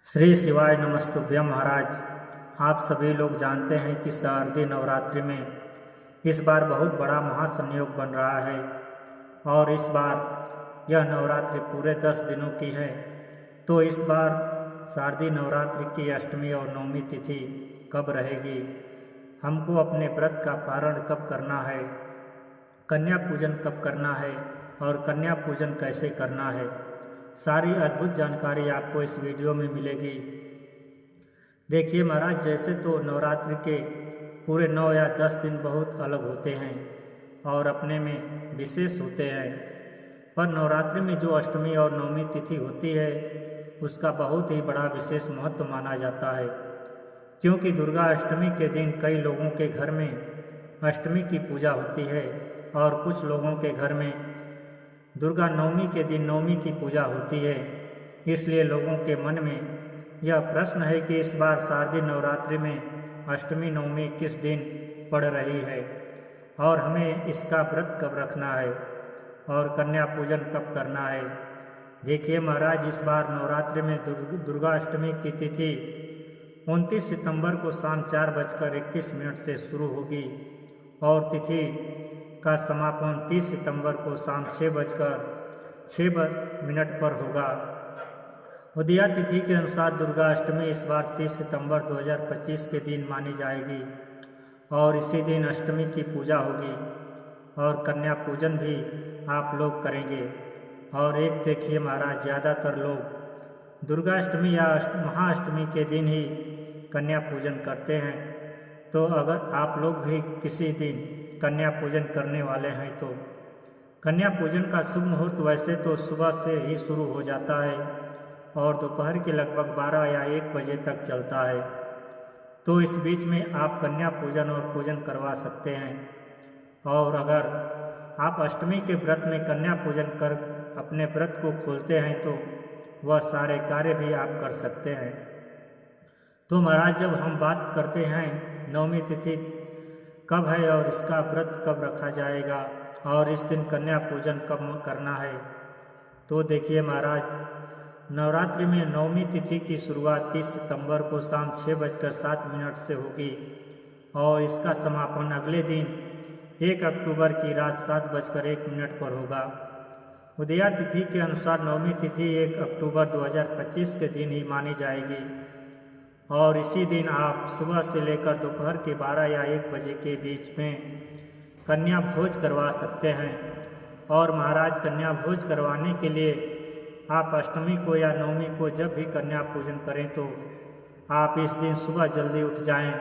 श्री शिवाय नमस्तुभ्यं महाराज। आप सभी लोग जानते हैं कि शारदीय नवरात्रि में इस बार बहुत बड़ा महासंयोग बन रहा है और इस बार यह नवरात्रि पूरे 10 दिनों की है। तो इस बार शारदीय नवरात्रि की अष्टमी और नवमी तिथि कब रहेगी, हमको अपने व्रत का पारण कब करना है, कन्या पूजन कब करना है और कन्या पूजन कैसे करना है, सारी अद्भुत जानकारी आपको इस वीडियो में मिलेगी। देखिए महाराज, जैसे तो नवरात्रि के पूरे 9 या 10 दिन बहुत अलग होते हैं और अपने में विशेष होते हैं, पर नवरात्रि में जो अष्टमी और नवमी तिथि होती है उसका बहुत ही बड़ा विशेष महत्व माना जाता है, क्योंकि दुर्गा अष्टमी के दिन कई लोगों के घर में अष्टमी की पूजा होती है और कुछ लोगों के घर में दुर्गा नवमी के दिन नवमी की पूजा होती है। इसलिए लोगों के मन में यह प्रश्न है कि इस बार शारदीय नवरात्रि में अष्टमी नवमी किस दिन पड़ रही है और हमें इसका व्रत कब रखना है और कन्या पूजन कब करना है। देखिए महाराज, इस बार नवरात्रि में दुर्गा अष्टमी की तिथि 29 सितंबर को शाम 4:31 से शुरू होगी और तिथि का समापन 30 सितंबर को शाम 6:06 पर होगा। उदया तिथि के अनुसार दुर्गा अष्टमी इस बार 30 सितंबर 2025 के दिन मानी जाएगी और इसी दिन अष्टमी की पूजा होगी और कन्या पूजन भी आप लोग करेंगे। और एक देखिए महाराज, ज़्यादातर लोग दुर्गा अष्टमी या महाअष्टमी के दिन ही कन्या पूजन करते हैं। तो अगर आप लोग भी किसी दिन कन्या पूजन करने वाले हैं तो कन्या पूजन का शुभ मुहूर्त वैसे तो सुबह से ही शुरू हो जाता है और दोपहर के लगभग 12 या 1 बजे तक चलता है। तो इस बीच में आप कन्या पूजन और पूजन करवा सकते हैं। और अगर आप अष्टमी के व्रत में कन्या पूजन कर अपने व्रत को खोलते हैं तो वह सारे कार्य भी आप कर सकते हैं। तो महाराज, जब हम बात करते हैं नवमी तिथि कब है और इसका व्रत कब रखा जाएगा और इस दिन कन्या पूजन कब करना है, तो देखिए महाराज, नवरात्रि में नवमी तिथि की शुरुआत 30 सितंबर को शाम 6:07 से होगी और इसका समापन अगले दिन 1 अक्टूबर की रात 7:01 पर होगा। उदया तिथि के अनुसार नवमी तिथि 1 अक्टूबर 2025 के दिन ही मानी जाएगी और इसी दिन आप सुबह से लेकर दोपहर के 12 या 1 बजे के बीच में कन्या भोज करवा सकते हैं। और महाराज, कन्या भोज करवाने के लिए आप अष्टमी को या नवमी को जब भी कन्या पूजन करें तो आप इस दिन सुबह जल्दी उठ जाएं,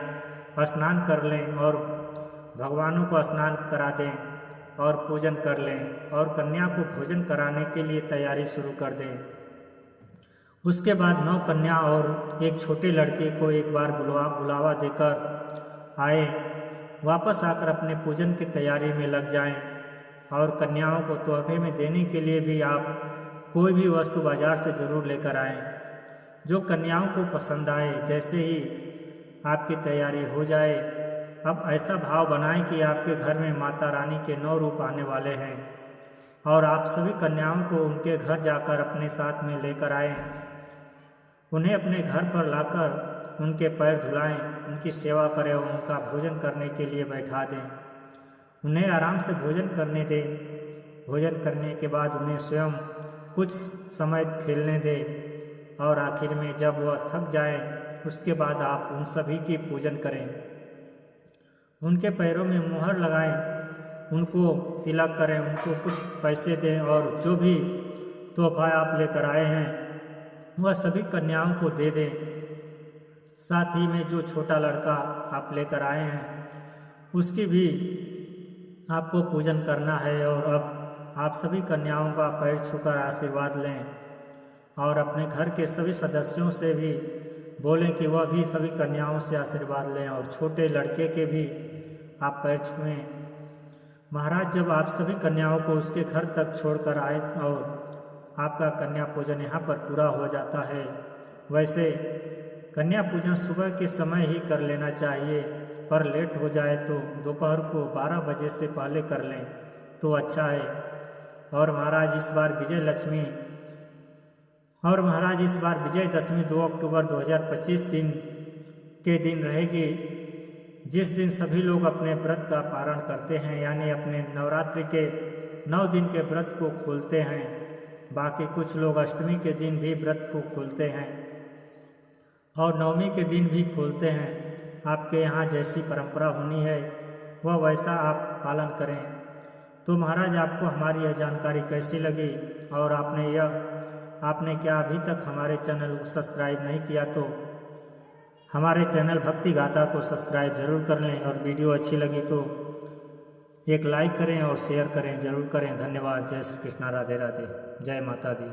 स्नान कर लें और भगवानों को स्नान करा दें और पूजन कर लें और कन्या को भोजन कराने के लिए तैयारी शुरू कर दें। उसके बाद 9 कन्या और एक छोटे लड़के को एक बार बुलावा देकर आए, वापस आकर अपने पूजन की तैयारी में लग जाएं। और कन्याओं को तोहफे में देने के लिए भी आप कोई भी वस्तु बाजार से ज़रूर लेकर आएं जो कन्याओं को पसंद आए। जैसे ही आपकी तैयारी हो जाए, अब ऐसा भाव बनाएं कि आपके घर में माता रानी के 9 रूप आने वाले हैं और आप सभी कन्याओं को उनके घर जाकर अपने साथ में लेकर आएं। उन्हें अपने घर पर लाकर उनके पैर धुलाएं, उनकी सेवा करें और उनका भोजन करने के लिए बैठा दें। उन्हें आराम से भोजन करने दें। भोजन करने के बाद उन्हें स्वयं कुछ समय खेलने दें और आखिर में जब वह थक जाए उसके बाद आप उन सभी की पूजन करें। उनके पैरों में मुहर लगाएं, उनको तिलक करें, उनको कुछ पैसे दें और जो भी तोहफा आप लेकर आए हैं वह सभी कन्याओं को दे दें। साथ ही में जो छोटा लड़का आप लेकर आए हैं उसकी भी आपको पूजन करना है और अब आप सभी कन्याओं का पैर छूकर आशीर्वाद लें और अपने घर के सभी सदस्यों से भी बोलें कि वह भी सभी कन्याओं से आशीर्वाद लें और छोटे लड़के के भी आप पैर छुएं। महाराज, जब आप सभी कन्याओं को उसके घर तक छोड़कर आए और आपका कन्या पूजन यहाँ पर पूरा हो जाता है। वैसे कन्या पूजन सुबह के समय ही कर लेना चाहिए, पर लेट हो जाए तो दोपहर को 12 बजे से पहले कर लें तो अच्छा है। और महाराज, इस बार विजय लक्ष्मी और महाराज इस बार विजयदशमी 2 अक्टूबर 2025 के दिन रहेगी, जिस दिन सभी लोग अपने व्रत का पारण करते हैं, यानी अपने नवरात्रि के 9 दिन के व्रत को खोलते हैं। बाकी कुछ लोग अष्टमी के दिन भी व्रत को खोलते हैं और नवमी के दिन भी खोलते हैं। आपके यहाँ जैसी परंपरा होनी है वह वैसा आप पालन करें। तो महाराज आपको हमारी यह जानकारी कैसी लगी, और आपने क्या अभी तक हमारे चैनल को सब्सक्राइब नहीं किया तो हमारे चैनल भक्ति गाथा को सब्सक्राइब ज़रूर कर लें, और वीडियो अच्छी लगी तो एक लाइक करें और शेयर करें ज़रूर करें। धन्यवाद। जय श्री कृष्णा, राधे राधे, जय माता दी।